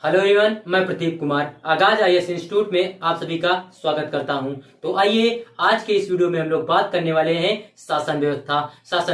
Hello everyone, मैं प्रदीप कुमार आगाज IAS institute में आप सभी का स्वागत करता हूं। तो आइए आज के इस वीडियो में हम लोग बात करने वाले हैं शासन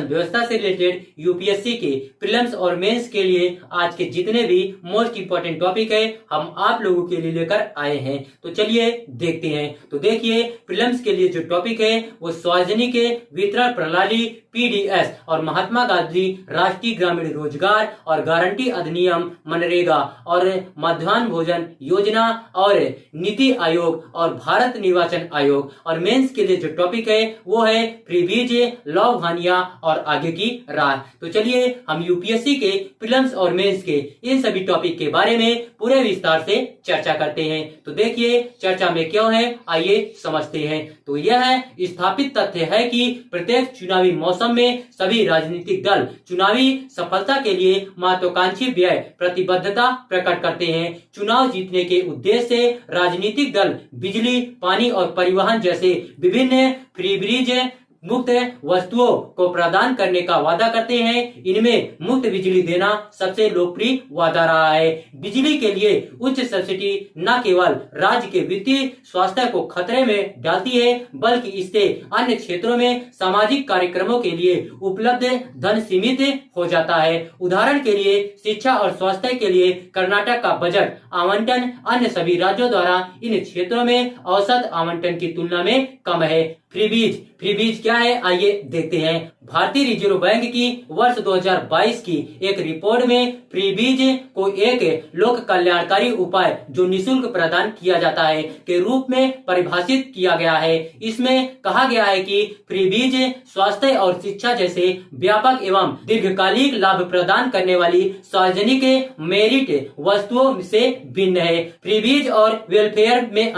व्यवस्था से रिलेटेड यूपीएससी के प्रीलिम्स और मेंस के लिए आज के जितने भी मोस्ट इंपोर्टेंट टॉपिक है हम आप लोगों के लिए लेकर आए हैं। तो चलिए देखते हैं। तो देखिए, प्रीलिम्स के लिए जो टॉपिक है वो सार्वजनिक वितरण प्रणाली पीडीएस और महात्मा गांधी राष्ट्रीय ग्रामीण रोजगार और गारंटी अधिनियम मनरेगा और मध्याह्न भोजन योजना और नीति आयोग और भारत निर्वाचन आयोग। और मेंस के लिए जो टॉपिक है वो है प्रीवीज, लॉ हानिया और आगे की राह। तो चलिए हम यूपीएससी के प्रीलिम्स और मेंस के इन सभी टॉपिक के बारे में पूरे विस्तार से चर्चा करते हैं। तो देखिए चर्चा में क्यों है, आइए समझते हैं। तो यह स्थापित तथ्य है कि प्रत्येक चुनावी मौसम में सभी राजनीतिक दल चुनावी सफलता के लिए महत्वाकांक्षी व्यय प्रतिबद्धता प्रकट करते हैं। चुनाव जीतने के उद्देश्य से राजनीतिक दल बिजली, पानी और परिवहन जैसे विभिन्न फ्रीबीज मुफ्त वस्तुओं को प्रदान करने का वादा करते हैं। इनमें मुफ्त बिजली देना सबसे लोकप्रिय वादा रहा है। बिजली के लिए उच्च सब्सिडी न केवल राज्य के वित्तीय स्वास्थ्य को खतरे में डालती है बल्कि इससे अन्य क्षेत्रों में सामाजिक कार्यक्रमों के लिए उपलब्ध धन सीमित हो जाता है। उदाहरण के लिए शिक्षा और स्वास्थ्य के लिए कर्नाटक का बजट आवंटन अन्य सभी राज्यों द्वारा इन क्षेत्रों में औसत आवंटन की तुलना में कम है। फ्रीबीज क्या है, आइए देखते हैं। भारतीय रिजर्व बैंक की वर्ष 2022 की एक रिपोर्ट में फ्रीबीज को एक लोक कल्याणकारी उपाय जो निशुल्क प्रदान किया जाता है के रूप में परिभाषित किया गया है। इसमें कहा गया है कि फ्रीबीज स्वास्थ्य और शिक्षा जैसे व्यापक एवं दीर्घकालिक लाभ प्रदान करने वाली सार्वजनिक मेरिट वस्तुओं से भिन्न है। फ्रीबीज और वेलफेयर में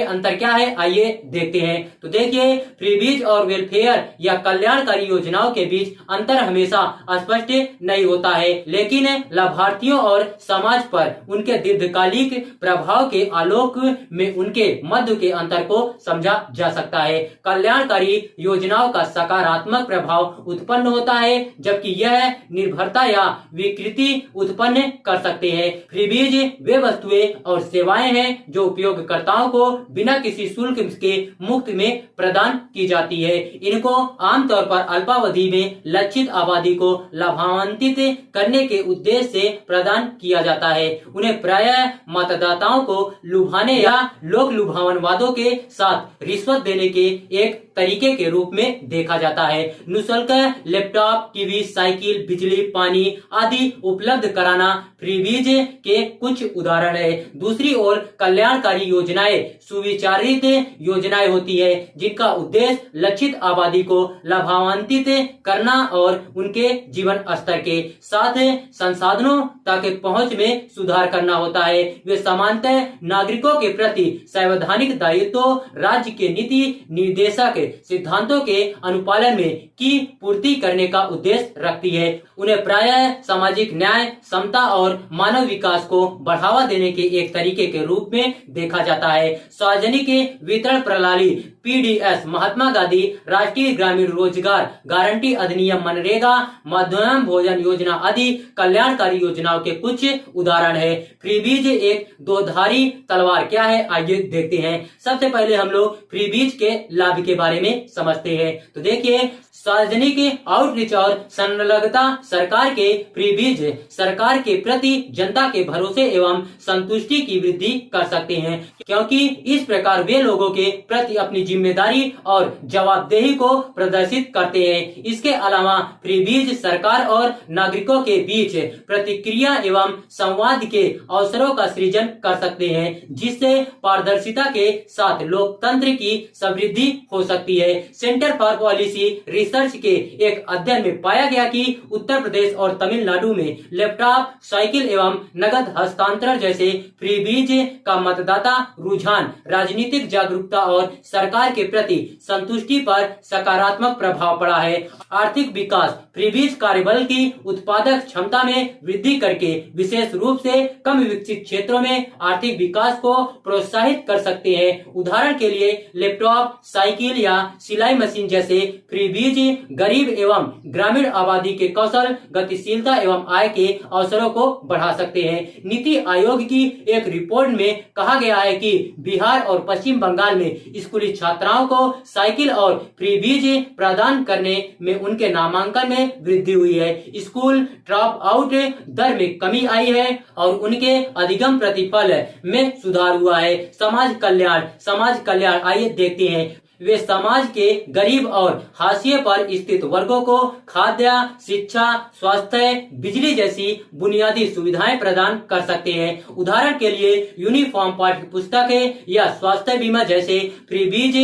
अंतर क्या है, आइए देखते हैं। तो देखिए, फ्रीबीज और वेलफेयर या कल्याणकारी योजनाओं के बीच अंतर हमेशा स्पष्ट नहीं होता है, लेकिन लाभार्थियों और समाज पर उनके दीर्घकालिक प्रभाव के आलोक में उनके मध्य के अंतर को समझा जा सकता है। कल्याणकारी योजनाओं का सकारात्मक प्रभाव उत्पन्न होता है जबकि यह निर्भरता या विकृति उत्पन्न कर सकते हैं। फ्रीबीज वे वस्तुएं और सेवाएं हैं जो उपयोगकर्ताओं को बिना किसी शुल्क के मुफ्त में प्रदान की जाती है। इनको आमतौर पर अल्पावधि में लक्षित आबादी को लाभान्वित करने के उद्देश्य से प्रदान किया जाता है। उन्हें प्रायः मतदाताओं को लुभाने या लोक लुभावन वादों के साथ रिश्वत देने के एक तरीके के रूप में देखा जाता है। निःशुल्क लैपटॉप, टीवी, साइकिल, बिजली, पानी आदि उपलब्ध कराना फ्रीबीज के कुछ उदाहरण है। दूसरी ओर कल्याणकारी योजनाएं सुविचारित योजनाएं होती है जिनका उद्देश्य लक्षित आबादी को लाभान्वित करना और उनके जीवन स्तर के साथ संसाधनों तक पहुंच में सुधार करना होता है। वे सामान्यतः नागरिकों के प्रति संवैधानिक दायित्व, राज्य के नीति निर्देशक सिद्धांतों के अनुपालन में की पूर्ति करने का उद्देश्य रखती है। उन्हें प्रायः सामाजिक न्याय, समता और मानव विकास को बढ़ावा देने के एक तरीके के रूप में देखा जाता है। सार्वजनिक वितरण प्रणाली पीडीएस महात्मा गांधी राष्ट्रीय ग्रामीण रोजगार गारंटी अधिनियम मनरेगा, मध्याह्न भोजन योजना आदि कल्याणकारी योजनाओं के कुछ उदाहरण है। फ्रीबीज एक दोधारी तलवार क्या है, आइए देखते हैं। सबसे पहले हम लोग फ्रीबीज के लाभ के बारे में समझते हैं। तो देखिए, सार्वजनिक आउटरीच और संलग्नता सरकार के फ्रीबीज सरकार के प्रति जनता के भरोसे एवं संतुष्टि की वृद्धि कर सकते हैं क्योंकि इस प्रकार वे लोगों के प्रति अपनी जिम्मेदारी और जवाबदेही को प्रदर्शित करते हैं। इसके अलावा फ्रीबीज सरकार और नागरिकों के बीच प्रतिक्रिया एवं संवाद के अवसरों का सृजन कर सकते हैं जिससे पारदर्शिता के साथ लोकतंत्र की समृद्धि हो सकती है। सेंटर फॉर पॉलिसी रिसर्च के एक अध्ययन में पाया गया कि उत्तर प्रदेश और तमिलनाडु में लैपटॉप, साइकिल एवं नगद हस्तांतरण जैसे फ्रीबीज का मतदाता रुझान राजनीतिक जागरूकता और सरकार के प्रति संतुष्टि पर सकारात्मक प्रभाव पड़ा है। आर्थिक विकास फ्रीबीज कार्यबल की उत्पादक क्षमता में वृद्धि करके विशेष रूप से कम विकसित क्षेत्रों में आर्थिक विकास को प्रोत्साहित कर सकते हैं। उदाहरण के लिए लैपटॉप, साइकिल या सिलाई मशीन जैसे फ्रीबीज गरीब एवं ग्रामीण आबादी के कौशल, गतिशीलता एवं आय के अवसरों को बढ़ा सकते हैं। नीति आयोग की एक रिपोर्ट में कहा गया है कि बिहार और पश्चिम बंगाल में स्कूली छात्राओं को साइकिल और फ्री बीज प्रदान करने में उनके नामांकन में वृद्धि हुई है। स्कूल ड्रॉप आउट दर में कमी आई है और उनके अधिगम प्रतिफल में सुधार हुआ है। समाज कल्याण आइए देखते हैं। वे समाज के गरीब और हाशिए पर स्थित वर्गों को खाद्य, शिक्षा, स्वास्थ्य, बिजली जैसी बुनियादी सुविधाएं प्रदान कर सकते हैं। उदाहरण के लिए यूनिफॉर्म पाठ्य पुस्तकें या स्वास्थ्य बीमा जैसे फ्री बीज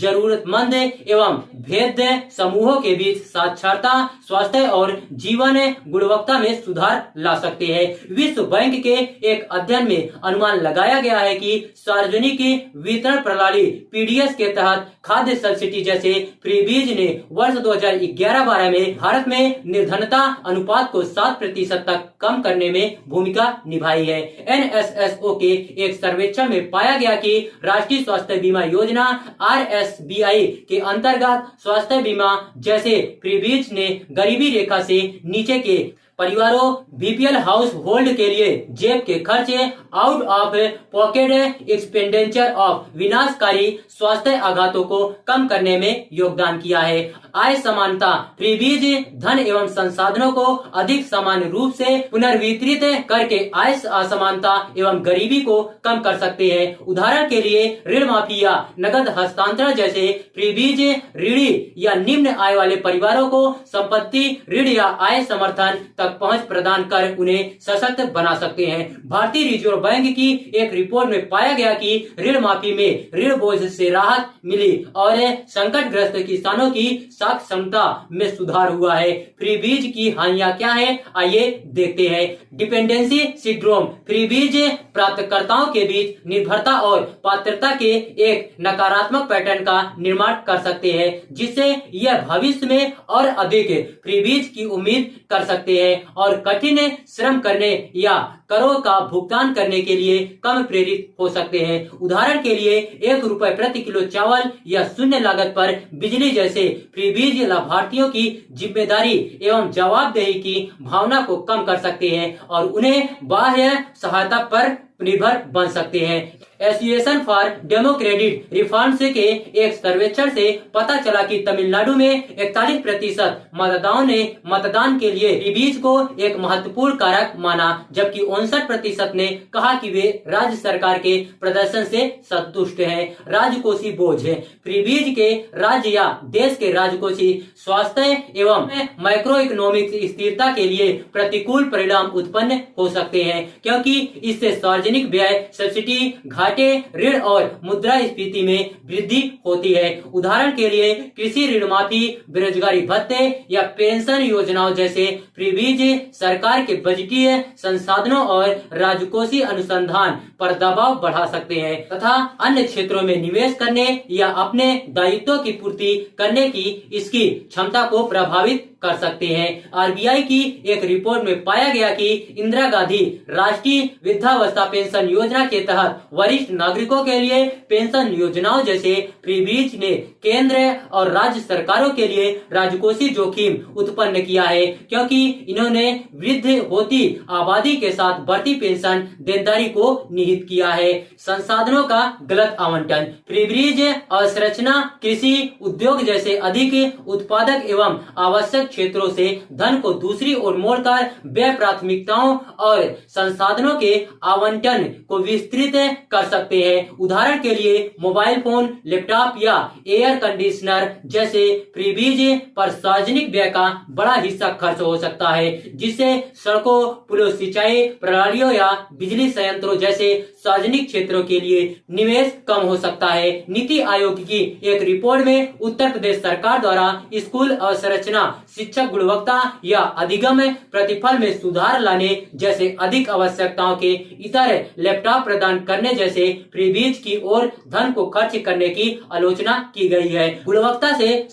जरूरतमंद एवं भेद्य समूहों के बीच साक्षरता, स्वास्थ्य और जीवन गुणवत्ता में सुधार ला सकते हैं। विश्व बैंक के एक अध्ययन में अनुमान लगाया गया है कि सार्वजनिक वितरण प्रणाली पीडीएस के तहत खाद्य सब्सिडी जैसे फ्री बीज ने वर्ष 2011-12 में भारत में निर्धनता अनुपात को 7% तक कम करने में भूमिका निभाई है। NSSO के एक सर्वेक्षण में पाया गया कि राष्ट्रीय स्वास्थ्य बीमा योजना RSBI के अंतर्गत स्वास्थ्य बीमा जैसे फ्री बीज ने गरीबी रेखा से नीचे के परिवारों, बीपीएल हाउस होल्ड के लिए जेब के खर्चे, out of pocket expenditure of विनाशकारी स्वास्थ्य आघातों को कम करने में योगदान किया है। आय समानता, फ्री बीज धन एवं संसाधनों को अधिक समान रूप से पुनर्वितरित करके आय असमानता एवं गरीबी को कम कर सकते हैं। उदाहरण के लिए ऋण माफी या नगद हस्तांतरण जैसे फ्री बीज ऋणी या निम्न आय वाले परिवारों को संपत्ति ऋण या आय समर्थन तक पहुंच प्रदान कर उन्हें सशक्त बना सकते हैं। भारतीय रिजर्व बैंक की एक रिपोर्ट में पाया गया कि ऋण माफी में ऋण बोझ से राहत मिली और संकटग्रस्त किसानों की साख क्षमता में सुधार हुआ है। फ्री बीज की हानियां क्या है, आइए देखते हैं। डिपेंडेंसी सिंड्रोम, फ्री बीज प्राप्तकर्ताओं के बीच निर्भरता और पात्रता के एक नकारात्मक पैटर्न का निर्माण कर सकते हैं, जिससे यह भविष्य में और अधिक फ्री बीज की उम्मीद कर सकते हैं और कठिन श्रम करने या करों का भुगतान करने के लिए कम प्रेरित हो सकते हैं। उदाहरण के लिए ₹1 प्रति किलो चावल या शून्य लागत पर बिजली जैसे फ्री बीज लाभार्थियों की जिम्मेदारी एवं जवाबदेही की भावना को कम कर सकते हैं और उन्हें बाह्य सहायता पर निर्भर बन सकते हैं। एसोसिएशन फॉर डेमोक्रेटिक रिफॉर्म्स के एक सर्वेक्षण से पता चला कि तमिलनाडु में 41% मतदाताओं ने मतदान के लिए फ्री बीज को एक महत्वपूर्ण कारक माना, जबकि 59% ने कहा कि वे राज्य सरकार के प्रदर्शन से संतुष्ट हैं। राजकोषीय बोझ, फ्री बीज के राज्य या देश के राजकोषीय स्वास्थ्य एवं माइक्रो इकोनॉमिक स्थिरता के लिए प्रतिकूल परिणाम उत्पन्न हो सकते हैं, क्योंकि इससे सार्वजनिक व्यय, सब्सिडी, घाटे, ऋण और मुद्रास्फीति में वृद्धि होती है। उदाहरण के लिए कृषि ऋण माफी, बेरोजगारी भत्ते या पेंशन योजनाओं जैसे फ्री बीज सरकार के बजटीय संसाधनों और राजकोषीय अनुसंधान पर दबाव बढ़ा सकते हैं तथा अन्य क्षेत्रों में निवेश करने या अपने दायित्वों की पूर्ति करने की इसकी क्षमता को प्रभावित कर सकते हैं। आरबीआई की एक रिपोर्ट में पाया गया कि इंदिरा गांधी राष्ट्रीय वृद्धावस्था पेंशन योजना के तहत वरिष्ठ नागरिकों के लिए पेंशन योजनाओं जैसे फ्री बीज ने केंद्र और राज्य सरकारों के लिए राजकोषीय जोखिम उत्पन्न किया है, क्योंकि इन्होंने वृद्ध होती आबादी के साथ बढ़ती पेंशन देनदारी को निहित किया है। संसाधनों का गलत आवंटन, फ्री बीज अवसंरचना कृषि उद्योग जैसे अधिक उत्पादक एवं आवश्यक क्षेत्रों से धन को दूसरी ओर मोड़कर व्यय प्राथमिकताओं और संसाधनों के आवंटन को विस्तृत कर सकते हैं। उदाहरण के लिए मोबाइल फोन, लैपटॉप या एयर कंडीशनर जैसे फ्री बीज पर सार्वजनिक व्यय का बड़ा हिस्सा खर्च हो सकता है, जिससे सड़कों, पुलों, सिंचाई प्रणालियों या बिजली संयंत्रों जैसे सार्वजनिक क्षेत्रों के लिए निवेश कम हो सकता है। नीति आयोग की एक रिपोर्ट में उत्तर प्रदेश सरकार द्वारा स्कूल अवसंरचना, शिक्षा गुणवत्ता या अधिगम प्रतिफल में सुधार लाने जैसे अधिक आवश्यकताओं के इतर लैपटॉप प्रदान करने जैसे फ्री बीज की ओर धन को खर्च करने की आलोचना की गई है। गुणवत्ता से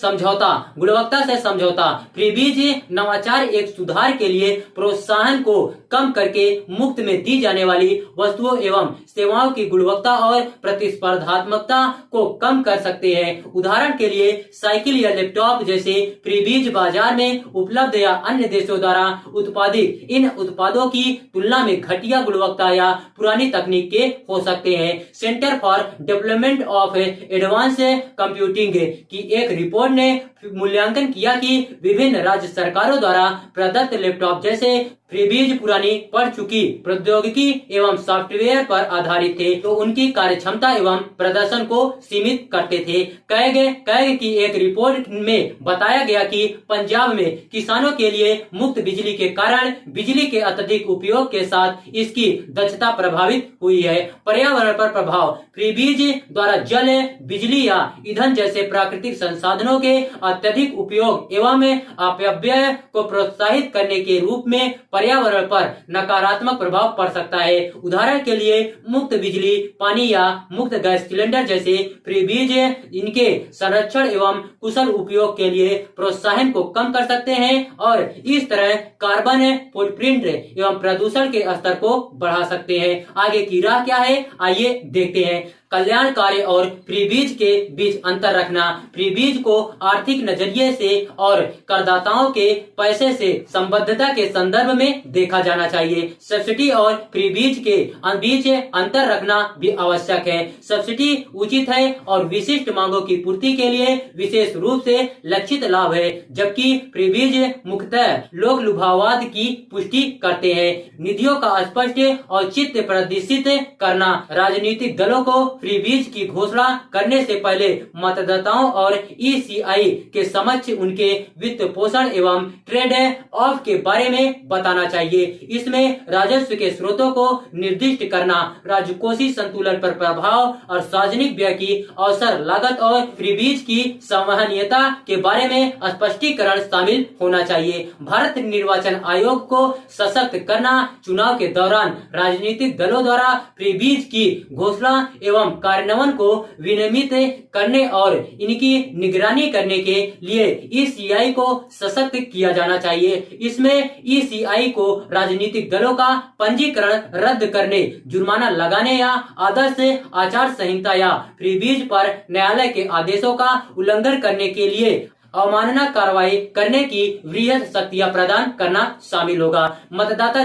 समझौता, फ्री बीज नवाचार एक सुधार के लिए प्रोत्साहन को कम करके मुफ्त में दी जाने वाली वस्तुओं एवं सेवाओं की गुणवत्ता और प्रतिस्पर्धात्मकता को कम कर सकते हैं। उदाहरण के लिए साइकिल या लैपटॉप जैसे फ्रीबीज बाजार में उपलब्ध या अन्य देशों द्वारा उत्पादित इन उत्पादों की तुलना में घटिया गुणवत्ता या पुरानी तकनीक के हो सकते हैं। Centre for development of advance computing की एक रिपोर्ट ने मूल्यांकन किया कि विभिन्न राज्य सरकारों द्वारा प्रदत्त लैपटॉप जैसे फ्रीबीज पुरानी पड़ चुकी प्रौद्योगिकी एवं सॉफ्टवेयर पर आधारित थे, तो उनकी कार्यक्षमता एवं प्रदर्शन को सीमित करते थे। कैग की एक रिपोर्ट में बताया गया कि पंजाब में किसानों के लिए मुफ्त बिजली के कारण बिजली के अत्यधिक उपयोग के साथ इसकी दक्षता प्रभावित हुई है। पर्यावरण पर प्रभाव फ्रीबीज द्वारा जल, बिजली या ईंधन जैसे प्राकृतिक संसाधनों के अत्यधिक उपयोग एवं अपव्यय को प्रोत्साहित करने के रूप में पर्यावरण पर नकारात्मक प्रभाव पड़ सकता है। उदाहरण के लिए मुफ्त बिजली, पानी या मुफ्त गैस सिलेंडर जैसे फ्रीबीज इनके संरक्षण एवं कुशल उपयोग के लिए प्रोत्साहन को कम कर सकते हैं और इस तरह कार्बन फुटप्रिंट एवं प्रदूषण के स्तर को बढ़ा सकते हैं। आगे की राह क्या है, आइए देखते हैं। कल्याणकारी और फ्रीबीज के बीच अंतर रखना। फ्रीबीज को आर्थिक नजरिए से और करदाताओं के पैसे से संबद्धता के संदर्भ में देखा जाना चाहिए। सब्सिडी और फ्रीबीज के बीच अंतर रखना भी आवश्यक है। सब्सिडी उचित है और विशिष्ट मांगों की पूर्ति के लिए विशेष रूप से लक्षित लाभ है, जबकि फ्रीबीज मुख्यतः लोक लुभाववाद की पुष्टि करते हैं। निधियों का स्पष्ट और चित्त प्रदर्शित करना। राजनीतिक दलों को फ्रीबीज की घोषणा करने से पहले मतदाताओं और ईसीआई के समक्ष उनके वित्त पोषण एवं ट्रेड ऑफ के बारे में बताना चाहिए। इसमें राजस्व के स्रोतों को निर्दिष्ट करना, राजकोषीय संतुलन पर प्रभाव और सार्वजनिक व्यय की अवसर लागत और फ्रीबीज की संवहनीयता के बारे में स्पष्टीकरण शामिल होना चाहिए। भारत निर्वाचन आयोग को सशक्त करना। चुनाव के दौरान राजनीतिक दलों द्वारा फ्रीबीज की घोषणा एवं कार्यान्वयन को विनियमित करने और इनकी निगरानी करने के लिए ईसीआई को सशक्त किया जाना चाहिए। इसमें ईसीआई को राजनीतिक दलों का पंजीकरण रद्द करने, जुर्माना लगाने या आदर्श आचार संहिता या फ्रीबीज पर न्यायालय के आदेशों का उल्लंघन करने के लिए अवमानना कार्रवाई करने की वृहद शक्तियां प्रदान करना शामिल होगा। मतदाता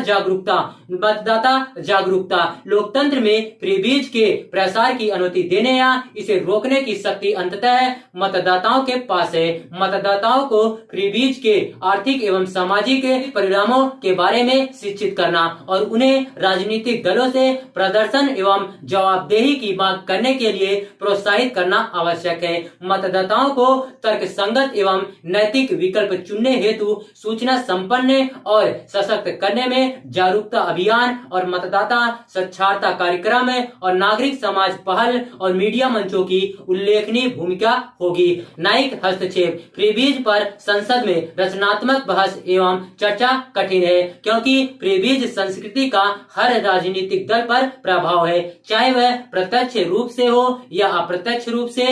जागरूकता लोकतंत्र में फ्रीबीज के प्रसार की अनुमति देने या इसे रोकने की शक्ति अंततः मतदाताओं के पास है। मतदाताओं को फ्रीबीज के आर्थिक एवं सामाजिक परिणामों के बारे में शिक्षित करना और उन्हें राजनीतिक दलों से प्रदर्शन एवं जवाबदेही की मांग करने के लिए प्रोत्साहित करना आवश्यक है। मतदाताओं को तर्कसंगत एवं नैतिक विकल्प चुनने हेतु सूचना संपन्न और सशक्त करने में जागरूकता अभियान और मतदाता साक्षरता कार्यक्रम और नागरिक समाज पहल और मीडिया मंचों की उल्लेखनीय भूमिका होगी। न्यायिक हस्तक्षेप। फ्रीबीज पर संसद में रचनात्मक बहस एवं चर्चा कठिन है, क्योंकि फ्रीबीज संस्कृति का हर राजनीतिक दल पर प्रभाव है, चाहे वह प्रत्यक्ष रूप से हो या अप्रत्यक्ष रूप से।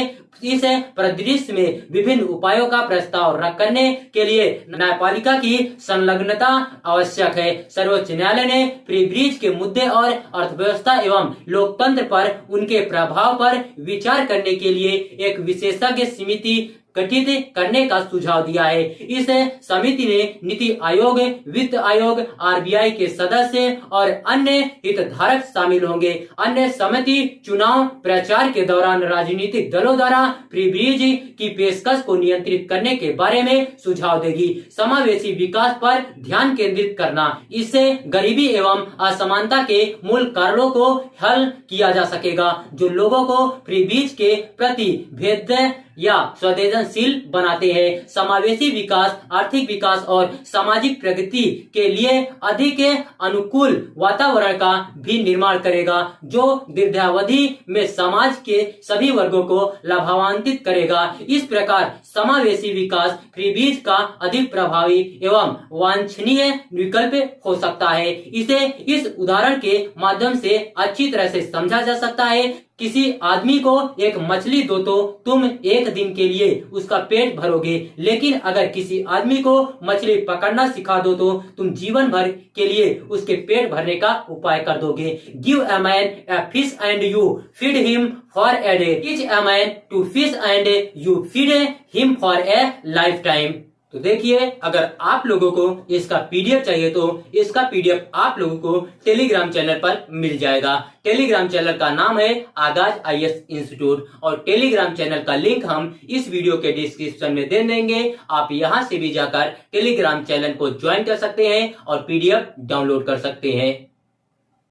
इस परिदृश्य में विभिन्न उपायों का प्रस्ताव करने के लिए न्यायपालिका की संलग्नता आवश्यक है। सर्वोच्च न्यायालय ने फ्रीबीज के मुद्दे और अर्थव्यवस्था एवं लोकतंत्र पर उनके प्रभाव पर विचार करने के लिए एक विशेषज्ञ समिति गठित करने का सुझाव दिया है। इस समिति ने नीति आयोग, वित्त आयोग, आरबीआई के सदस्य और अन्य हितधारक शामिल होंगे। अन्य समिति चुनाव प्रचार के दौरान राजनीतिक दलों द्वारा फ्रीबीज की पेशकश को नियंत्रित करने के बारे में सुझाव देगी। समावेशी विकास पर ध्यान केंद्रित करना। इससे गरीबी एवं असमानता के मूल कारणों को हल किया जा सकेगा, जो लोगों को फ्रीबीज के प्रति भेद या संवेदनशील बनाते हैं। समावेशी विकास आर्थिक विकास और सामाजिक प्रगति के लिए अधिक अनुकूल वातावरण का भी निर्माण करेगा, जो दीर्घावधि में समाज के सभी वर्गों को लाभान्वित करेगा। इस प्रकार समावेशी विकास फ्रीबीज का अधिक प्रभावी एवं वांछनीय विकल्प हो सकता है। इसे इस उदाहरण के माध्यम से अच्छी तरह से समझा जा सकता है किसी आदमी को एक मछली दो तो तुम एक दिन के लिए उसका पेट भरोगे, लेकिन अगर किसी आदमी को मछली पकड़ना सिखा दो तो तुम जीवन भर के लिए उसके पेट भरने का उपाय कर दोगे। Give a man a fish and you feed him for a day, teach a man to fish and you feed him for a life time. तो देखिए, अगर आप लोगों को इसका पीडीएफ चाहिए तो इसका पीडीएफ आप लोगों को टेलीग्राम चैनल पर मिल जाएगा। टेलीग्राम चैनल का नाम है आगाज IAS इंस्टीट्यूट और टेलीग्राम चैनल का लिंक हम इस वीडियो के डिस्क्रिप्शन में दे देंगे। आप यहां से भी जाकर टेलीग्राम चैनल को ज्वाइन कर सकते हैं और पीडीएफ डाउनलोड कर सकते हैं।